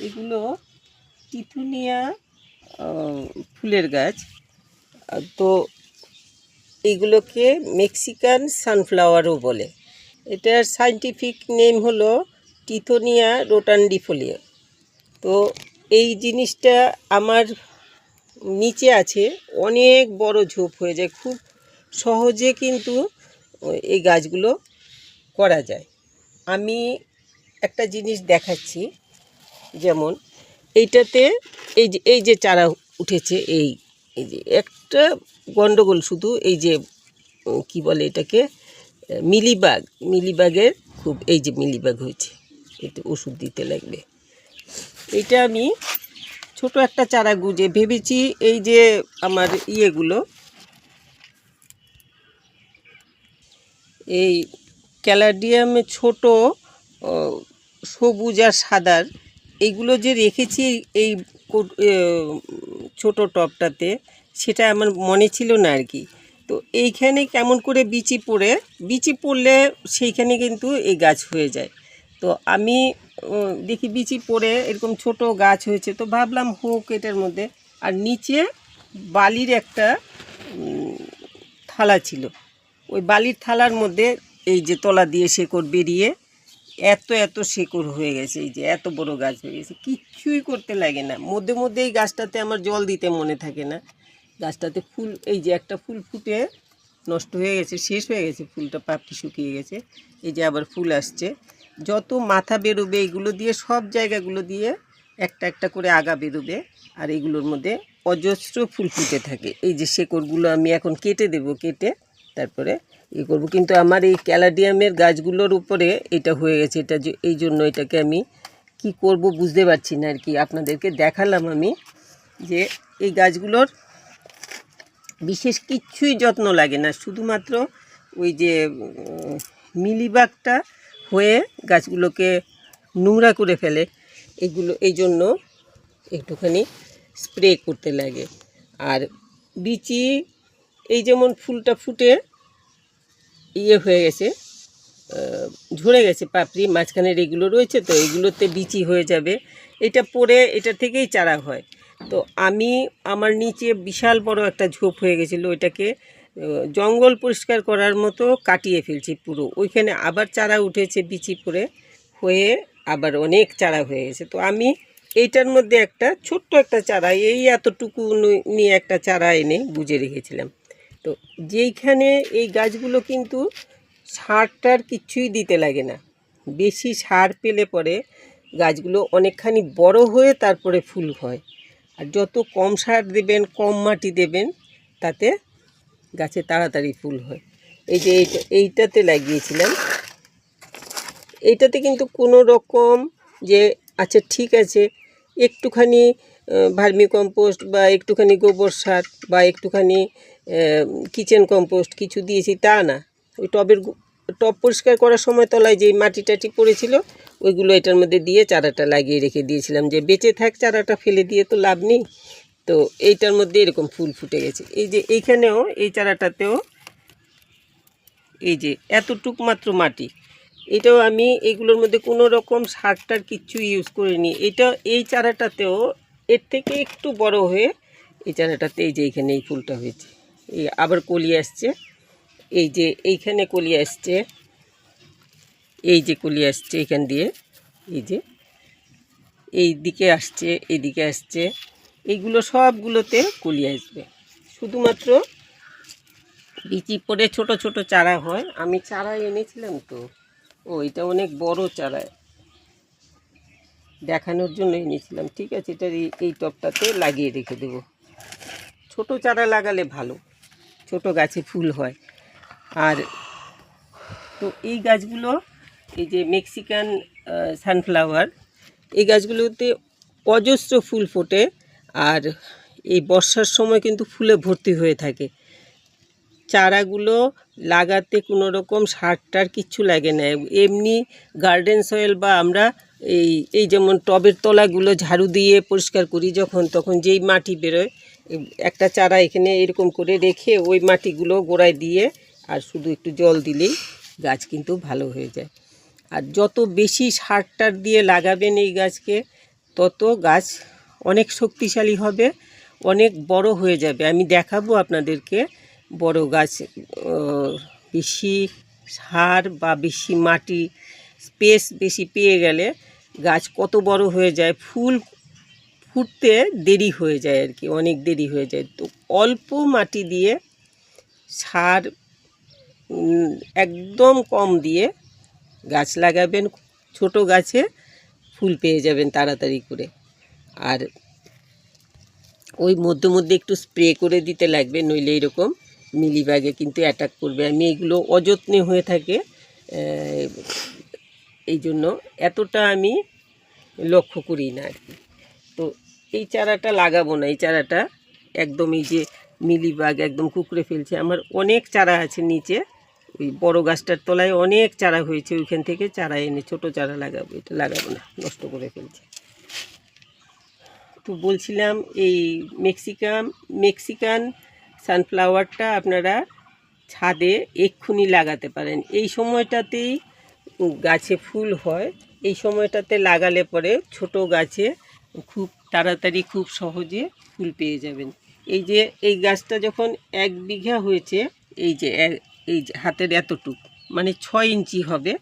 এগুলো টিথুনিয়া ফুলের গাছ। তো এইগুলোকে মেক্সিকান সানফ্লাওয়ারও বলে। এটার সায়েন্টিফিক নেম হলো টিথোনিয়া রোটান্ডিফোলিয়া। তো এই জিনিসটা আমার নিচে আছে, অনেক বড় ঝোপ হয়ে যায়, খুব সহজে কিন্তু এই গাছগুলো করা যায়। আমি একটা জিনিস দেখাচ্ছি, যেমন এইটাতে এই যে চারা উঠেছে, এই যে একটা গন্ডগোল শুধু এই যে কি বলে এটাকে, মিলিবাগের খুব, এই যে মিলিবাগ হয়েছে, এতে ওষুধ দিতে লাগবে। এইটা আমি ছোট একটা চারা গুজে ভেবেছি, এই যে আমার ইয়েগুলো, এই ক্যালাডিয়ামে ছোট সবুজ আর সাদার এইগুলো যে রেখেছি এই ছোট টবটাতে, সেটা আমার মনে ছিল না আর কি। তো এইখানে কেমন করে বিচি পড়লে সেইখানে কিন্তু এই গাছ হয়ে যায়। তো আমি দেখি বিচি পড়ে এরকম ছোট গাছ হয়েছে, তো ভাবলাম হোক এটার মধ্যে। আর নিচে বালির একটা থালা ছিল, ওই বালির থালার মধ্যে এই যে তলা দিয়ে শেকড় বেরিয়ে এত শেকড় হয়ে গেছে, এই যে এত বড় গাছ হয়ে গেছে, কিচ্ছুই করতে লাগে না। মধ্যে মধ্যে এই গাছটাতে আমার জল দিতে মনে থাকে না। গাছটাতে ফুল, এই যে একটা ফুল ফুটে নষ্ট হয়ে গেছে, শেষ হয়ে গেছে ফুলটা, পাপড়ি শুকিয়ে গেছে, এই যে আবার ফুল আসছে। যত মাথা বেরোবে এইগুলো দিয়ে, সব জায়গাগুলো দিয়ে একটা একটা করে আগা বেরোবে, আর এইগুলোর মধ্যে অজস্র ফুল ফুটে থাকে। এই যে শেকড়গুলো আমি এখন কেটে দেব, কেটে তারপরে ইয়ে করবো। কিন্তু আমার এই ক্যালাডিয়ামের গাছগুলোর উপরে এটা হয়ে গেছে, এটা এই জন্য এটাকে আমি কি করব বুঝতে পারছি না আর কি। আপনাদেরকে দেখালাম আমি যে এই গাছগুলোর বিশেষ কিচ্ছুই যত্ন লাগে না, শুধুমাত্র ওই যে মিলিবাগটা হয়ে গাছগুলোকে নোংরা করে ফেলে, এই জন্য একটুখানি স্প্রে করতে লাগে। আর বিচি, এই যেমন ফুলটা ফুটে ইয়ে হয়ে গেছে, ঝরে গেছে পাপড়ি, মাঝখানের এগুলো রয়েছে, তো এগুলোতে বিচি হয়ে যাবে, এটা পরে এটা থেকেই চারা হয়। তো আমি আমার নিচে বিশাল বড় একটা ঝোপ হয়ে গেছিলো, ওইটাকে জঙ্গল পরিষ্কার করার মতো কাটিয়ে ফেলছি পুরো। ওইখানে আবার চারা উঠেছে বিচি পরে হয়ে, আবার অনেক চারা হয়ে গেছে। তো আমি এইটার মধ্যে একটা ছোট্ট একটা চারা, এই এতটুকু নিয়ে একটা চারা এনে গুজে রেখেছিলাম। তো যেইখানে এই গাছগুলো কিন্তু সারটার কিচ্ছুই দিতে লাগে না, বেশি সার পেলে পরে গাছগুলো অনেকখানি বড় হয়ে তারপরে ফুল হয়। আর যত কম সার দেবেন, কম মাটি দেবেন, তাতে গাছে তাড়াতাড়ি ফুল হয়। এই যে এইটাতে লাগিয়েছিলাম, এইটাতে কিন্তু কোনো রকম যে আচ্ছা ঠিক আছে একটুখানি ভার্মি কম্পোস্ট বা একটুখানি গোবর সার বা একটুখানি কিচেন কম্পোস্ট কিছু দিয়েছি তা না। ওই টব পরিষ্কার করার সময় তলায় যেই মাটি টাটি পড়েছিল ওইগুলো এটার মধ্যে দিয়ে চারাটা লাগিয়ে রেখে দিয়েছিলাম, যে বেঁচে থাক, চারাটা ফেলে দিয়ে তো লাভ নেই। তো এইটার মধ্যে এরকম ফুল ফুটে গেছে। এই যে এইখানেও এই চারাটাতেও এই যে এতটুক মাত্র মাটি, এটাও আমি এইগুলোর মধ্যে কোনো রকম সারটার কিচ্ছু ইউজ করিনি। এই চারাটাতেও এর থেকে একটু বড় হয়ে এই চারাটাতে এই যে এইখানে এই ফুলটা হয়েছে, এই আবার কলি আসছে, এই যে এইখানে কলি আসছে, এই যে কলি আসছে এখান দিয়ে, এই যে এই দিকে আসছে, এইদিকে আসছে, এইগুলো সবগুলোতে কলি আসবে। শুধুমাত্র বিচি পড়ে ছোট ছোট চারা হয়। আমি চারা এনেছিলাম, তো এটা অনেক বড় চারা, দেখানোর জন্য এনেছিলাম। ঠিক আছে, এটা এই টবটাতে লাগিয়ে রেখে দেব। ছোট চারা লাগালে ভালো, ছোট গাছে ফুল হয়। আর তো এই গাছগুলো, এই যে মেক্সিকান সানফ্লাওয়ার, এই গাছগুলোতে অজস্র ফুল ফোটে, আর এই বর্ষার সময় কিন্তু ফুলে ভর্তি হয়ে থাকে। চারাগুলো লাগাতে কোনো রকম সার টার কিচ্ছু লাগে না, এমনি গার্ডেন সয়েল বা আমরা এই যেমন টবের তলাগুলো ঝাড়ু দিয়ে পরিষ্কার করি যখন, তখন যেই মাটি বেরোয়, একটা চারা এখানে এরকম করে রেখে ওই মাটিগুলো গোড়ায় দিয়ে আর শুধু একটু জল দিলেই গাছ কিন্তু ভালো হয়ে যায়। আর যত বেশি সার টার দিয়ে লাগাবেন এই গাছকে, তত গাছ অনেক শক্তিশালী হবে, অনেক বড় হয়ে যাবে। আমি দেখাবো আপনাদেরকে বড় গাছ, বেশি সার বা বেশি মাটি স্পেস বেশি পেয়ে গেলে গাছ কত বড় হয়ে যায়, ফুল ফুটতে দেরি হয়ে যায় আর কি, অনেক দেরি হয়ে যায়। তো অল্প মাটি দিয়ে সার একদম কম দিয়ে গাছ লাগাবেন, ছোট গাছে ফুল পেয়ে যাবেন তাড়াতাড়ি করে। আর ওই মধ্যে মধ্যে একটু স্প্রে করে দিতে লাগবে, নইলে এরকম মিলিবাগে কিন্তু অ্যাটাক করবে। আমি এগুলো অযত্নে হয়ে থাকে, এই জন্য এতটা আমি লক্ষ্য করি না আর কি। তো এই চারাটা লাগাবো না, এই চারাটা একদম এই যে মিলিবাগ একদম কুকড়ে ফেলছে। আমার অনেক চারা আছে নিচে, ওই বড় গাছটার তলায় অনেক চারা হয়েছে, ওইখান থেকে চারা এনে ছোট চারা লাগাবো, এটা লাগাবো না, নষ্ট করে ফেলছে। তো বলছিলাম এই মেক্সিকান সানফ্লাওয়ারটা আপনারা ছাদে এক্ষুনি লাগাতে পারেন। এই সময়টাতেই গাছে ফুল হয়, এই সময়টাতে লাগালে পরে ছোট গাছে খুব তাড়াতাড়ি খুব সহজে ফুল পেয়ে যাবেন। এই যে এই গাছটা যখন 1 বিঘা হয়েছে, এই যে এই যে হাতের এতটুক মানে 6 ইঞ্চি হবে,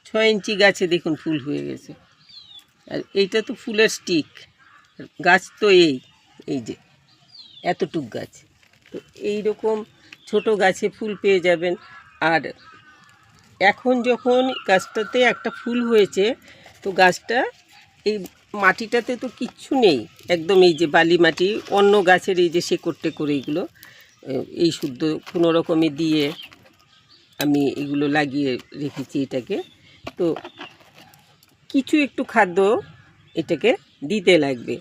6 ইঞ্চি গাছে দেখুন ফুল হয়ে গেছে। আর এইটা তো ফুলের স্টিক গাছ, তো এই যে এতটুক গাছ। তো এই রকম ছোট গাছে ফুল পেয়ে যাবেন। আর এখন যখন গাছটাতে একটা ফুল হয়েছে, তো গাছটা এই মাটিটাতে তো কিচ্ছু নেই, একদম এই যে বালি মাটি, অন্য গাছের এই যে শেকড়টে করে এইগুলো এই শুদ্ধ কোনো রকমে দিয়ে আমি এগুলো লাগিয়ে রেখেছি এটাকে। তো কিছু একটু খাদ্য এটাকে দিতে লাগবে,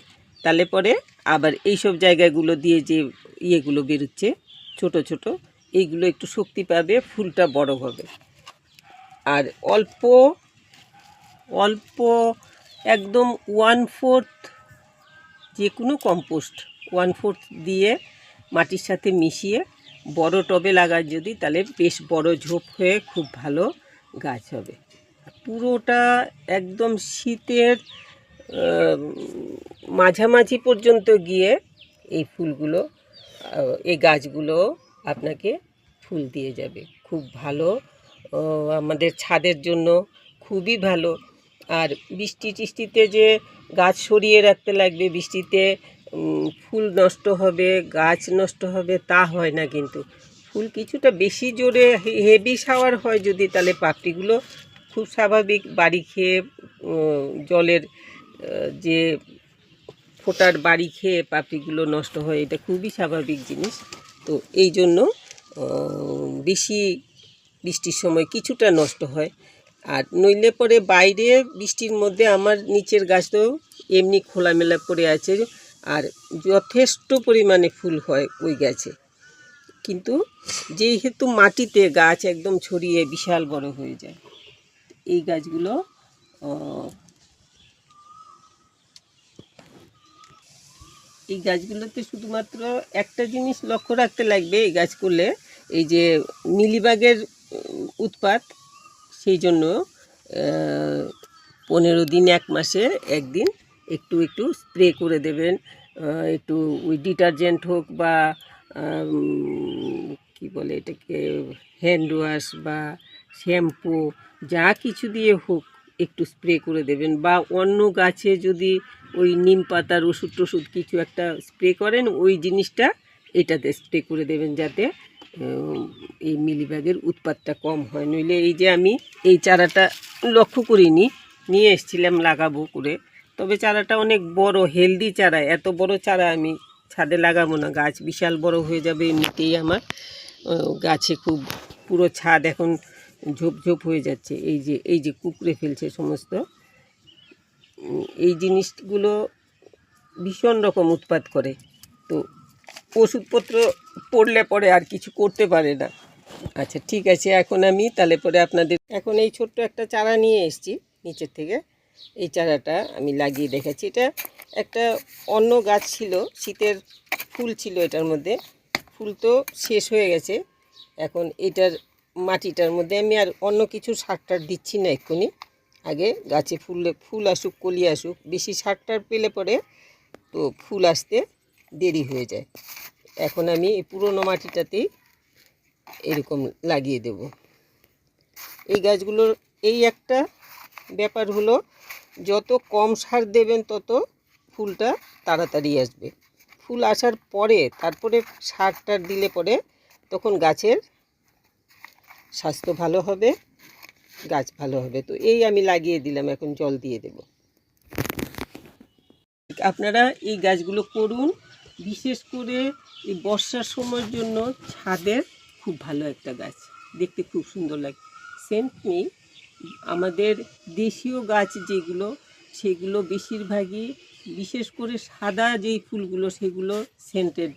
তাহলে পরে আবার এইসব জায়গাগুলো দিয়ে যে ইয়েগুলো বেরোচ্ছে ছোট ছোট, এইগুলো একটু শক্তি পাবে, ফুলটা বড় হবে। আর অল্প অল্প একদম 1/4 যে কোনো কম্পোস্ট 1/4 দিয়ে মাটির সাথে মিশিয়ে বড় টবে লাগায় যদি, তাহলে বেশ বড় ঝোপ হয়ে খুব ভালো গাছ হবে। পুরোটা একদম শীতের মাঝামাঝি পর্যন্ত গিয়ে এই ফুলগুলো, এই গাছগুলো আপনাকে ফুল দিয়ে যাবে, খুব ভালো, আমাদের ছাদের জন্য খুবই ভালো। আর বৃষ্টি টিষ্টিতে যে গাছ সরিয়ে রাখতে লাগবে, বৃষ্টিতে ফুল নষ্ট হবে, গাছ নষ্ট হবে, তা হয় না কিন্তু। ফুল কিছুটা বেশি জোরে হেভি শাওয়ার হয় যদি, তাহলে পাপড়িগুলো খুব স্বাভাবিক বাড়ি খেয়ে জলের যে ফোটার বাড়ি খেয়ে পাপড়িগুলো নষ্ট হয়, এটা খুবই স্বাভাবিক জিনিস। তো এই জন্য বেশি বৃষ্টির সময় কিছুটা নষ্ট হয়। আর নইলে পরে বাইরে বৃষ্টির মধ্যে আমার নিচের গাছ তো এমনি খোলামেলা পড়ে আছে, আর যথেষ্ট পরিমাণে ফুল হয় ওই গাছে। কিন্তু যেহেতু মাটিতে গাছ একদম ছড়িয়ে বিশাল বড় হয়ে যায়, এই গাছগুলো এই গাছগুলোতে শুধুমাত্র একটা জিনিস লক্ষ্য রাখতে লাগবে এই গাছ করলে, এই যে মিলিবাগের উৎপাত, সেই জন্য 15 দিন 1 মাসে একদিন একটু একটু স্প্রে করে দেবেন। একটু ওই ডিটারজেন্ট হোক বা কি বলে এটাকে, হ্যান্ড ওয়াশ বা শ্যাম্পু, যা কিছু দিয়ে হোক একটু স্প্রে করে দেবেন। বা অন্য গাছে যদি ওই নিম পাতার ওষুধ টষুধ কিছু একটা স্প্রে করেন, ওই জিনিসটা এটাতে স্প্রে করে দেবেন, যাতে এই মিলিবাগের উৎপাতটা কম হয়। নইলে এই যে আমি এই চারাটা লক্ষ্য করিনি, নিয়ে এসেছিলাম লাগাবো করে, তবে চারাটা অনেক বড় হেলদি চারা, এত বড় চারা আমি ছাদে লাগাবো না, গাছ বিশাল বড় হয়ে যাবে এমনিতেই। আমার গাছে খুব পুরো ছাদ এখন ঝোপ হয়ে যাচ্ছে, এই যে কুকড়ে ফেলছে সমস্ত। এই জিনিসগুলো ভীষণ রকম উৎপাত করে, তো ওষুধপত্র পড়লে পরে আর কিছু করতে পারে না। আচ্ছা ঠিক আছে, এখন আমি তাহলে পরে আপনাদের এখন এই ছোট্ট একটা চারা নিয়ে এসেছি নিচের থেকে, এই চারাটা আমি লাগিয়ে দেখাচ্ছি। এটা একটা অন্য গাছ ছিল, শীতের ফুল ছিল এটার মধ্যে, ফুল তো শেষ হয়ে গেছে। এখন এটার মাটিটার মধ্যে আমি আর অন্য কিছু সার টার দিচ্ছি না এক্ষুনি, আগে গাছে ফুল আসুক, কলি আসুক। বেশি সারটার পেলে পরে তো ফুল আসতে দেরি হয়ে যায়। এখন আমি এই পুরোনো মাটিটাতেই এরকম লাগিয়ে দেব। এই গাছগুলোর এই একটা ব্যাপার হলো, যত কম সার দেবেন তত ফুলটা তাড়াতাড়ি আসবে। ফুল আসার পরে তারপরে সারটা দিলে পরে তখন গাছের স্বাস্থ্য ভালো হবে, গাছ ভালো হবে। তো এই আমি লাগিয়ে দিলাম, এখন জল দিয়ে দেব। আপনারা এই গাছগুলো করুন, বিশেষ করে এই বর্ষার সময়ের জন্য ছাদের খুব ভালো একটা গাছ, দেখতে খুব সুন্দর লাগে। সেন্ট নেই, আমাদের দেশীয় গাছ যেগুলো সেগুলো বেশিরভাগই, বিশেষ করে সাদা যেই ফুলগুলো সেগুলো সেন্টেড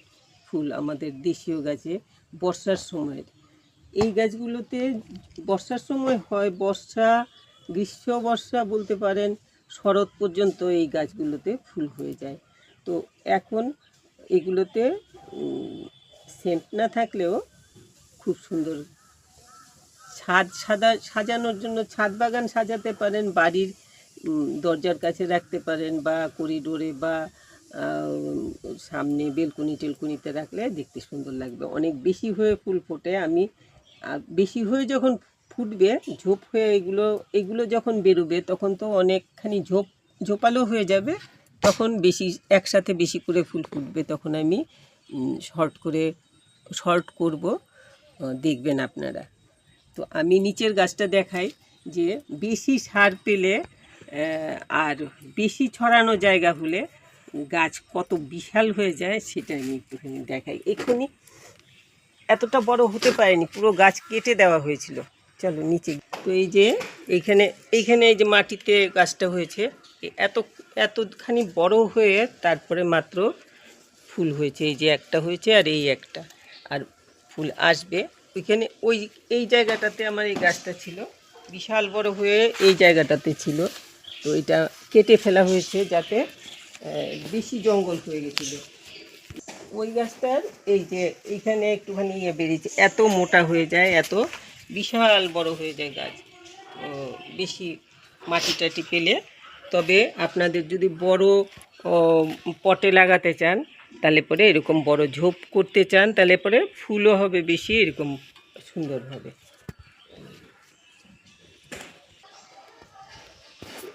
ফুল আমাদের দেশীয় গাছে বর্ষার সময়ের। এই গাছগুলোতে বর্ষার সময় হয়, বর্ষা, গ্রীষ্ম বর্ষা বলতে পারেন, শরৎ পর্যন্ত এই গাছগুলোতে ফুল হয়ে যায়। তো এখন এগুলোতে সেন্ট না থাকলেও খুব সুন্দর ছাদ সাজানোর জন্য ছাদ বাগান সাজাতে পারেন, বাড়ির দরজার কাছে রাখতে পারেন, বা করিডোরে বা সামনে বেলকনি টেলকনিতে রাখলে দেখতে সুন্দর লাগবে। অনেক বেশি হয়ে ফুল ফোটে। আমি বেশি হয়ে যখন ফুটবে, ঝোপ হয়ে এগুলো যখন বেরোবে তখন তো অনেকখানি ঝোপালো হয়ে যাবে, তখন বেশি একসাথে বেশি করে ফুল ফুটবে, তখন আমি শর্ট করব, দেখবেন আপনারা। তো আমি নিচের গাছটা দেখাই যে বেশি সার পেলে আর বেশি ছড়ানো জায়গা হলে গাছ কত বিশাল হয়ে যায়, সেটা আমি একটুখানি দেখাই। এক্ষুনি এতটা বড় হতে পারেনি, পুরো গাছ কেটে দেওয়া হয়েছিল। চলো নিচে। তো এই যে এইখানে এই যে মাটিতে গাছটা হয়েছে, এতখানি বড় হয়ে তারপরে মাত্র ফুল হয়েছে। এই যে একটা হয়েছে আর এই একটা, আর ফুল আসবে। ওইখানে এই জায়গাটাতে আমার এই গাছটা ছিল, বিশাল বড় হয়ে এই জায়গাটাতে ছিল। তো এটা কেটে ফেলা হয়েছে যাতে বেশি জঙ্গল হয়ে গেছিলো। ওই গাছটার এই যে এইখানে একটুখানি বেরিয়েছে, এত মোটা হয়ে যায়, এত বিশাল বড় হয়ে যায় গাছ। বেশি মাটি টাটি পেলে, তবে আপনাদের যদি বড় পটে লাগাতে চান তাহলে পরে এরকম বড় ঝোপ করতে চান তাহলে পরে ফুলও হবে বেশি, এরকম সুন্দর হবে।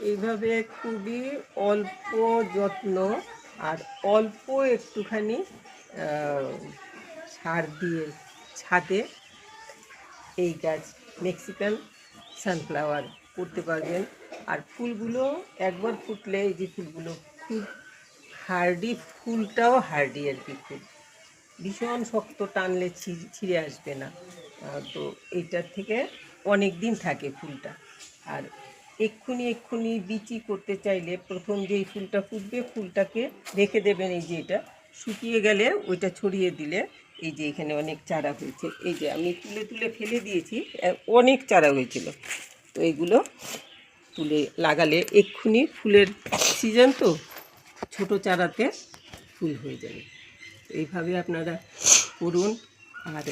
এইভাবে খুবই অল্প যত্ন আর অল্প একটুখানি সার দিয়ে ছাদে এই গাছ মেক্সিকান সানফ্লাওয়ার করতে পারবেন। আর ফুলগুলো একবার ফুটলে, এই যে ফুলগুলো খুব হার্ডি, ফুলটাও হার্ডি আর কি, খুব ভীষণ শক্ত, টানলে ছিঁড়ে আসবে না। তো এইটার থেকে অনেক দিন থাকে ফুলটা। আর এক্ষুনি বিচি করতে চাইলে প্রথম যেই ফুলটা ফুটবে ফুলটাকে রেখে দেবেন। এই যে এটা শুকিয়ে গেলে ওইটা ছড়িয়ে দিলে, এই যে এখানে অনেক চারা হয়েছে, এই যে আমি তুলে ফেলে দিয়েছি, অনেক চারা হয়েছিল। তো এইগুলো তুলে লাগালে এক্ষুনি, ফুলের সিজন তো, ছোট চারাতে ফুল হয়ে যাবে। এইভাবে আপনারা করুন। আর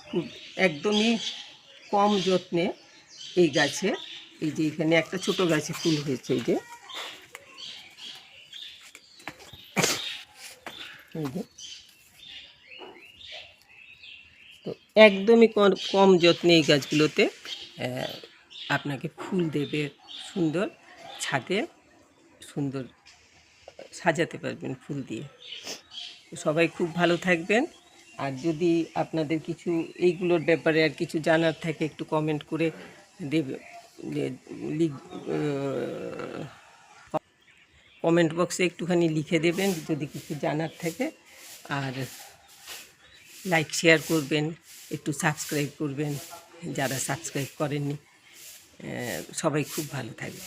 খুব একদমই কম যত্নে এই গাছে, এই যে এখানে একটা ছোট গাছে ফুল হয়েছে, এই যে তো একদমই কম যত্নে এই গাছগুলোতে আপনাকে ফুল দেবে, সুন্দর ছাদে সুন্দর সাজাতে পারবেন ফুল দিয়ে। সবাই খুব ভালো থাকবেন। আর যদি আপনাদের কিছু এইগুলোর ব্যাপারে আর কিছু জানার থাকে একটু কমেন্ট করে দেবে, কমেন্ট বক্সে একটুখানি লিখে দেবেন যদি কিছু জানার থাকে। আর লাইক শেয়ার করবেন, একটু সাবস্ক্রাইব করবেন যারা সাবস্ক্রাইব করেননি। সবাই খুব ভালো থাকবে।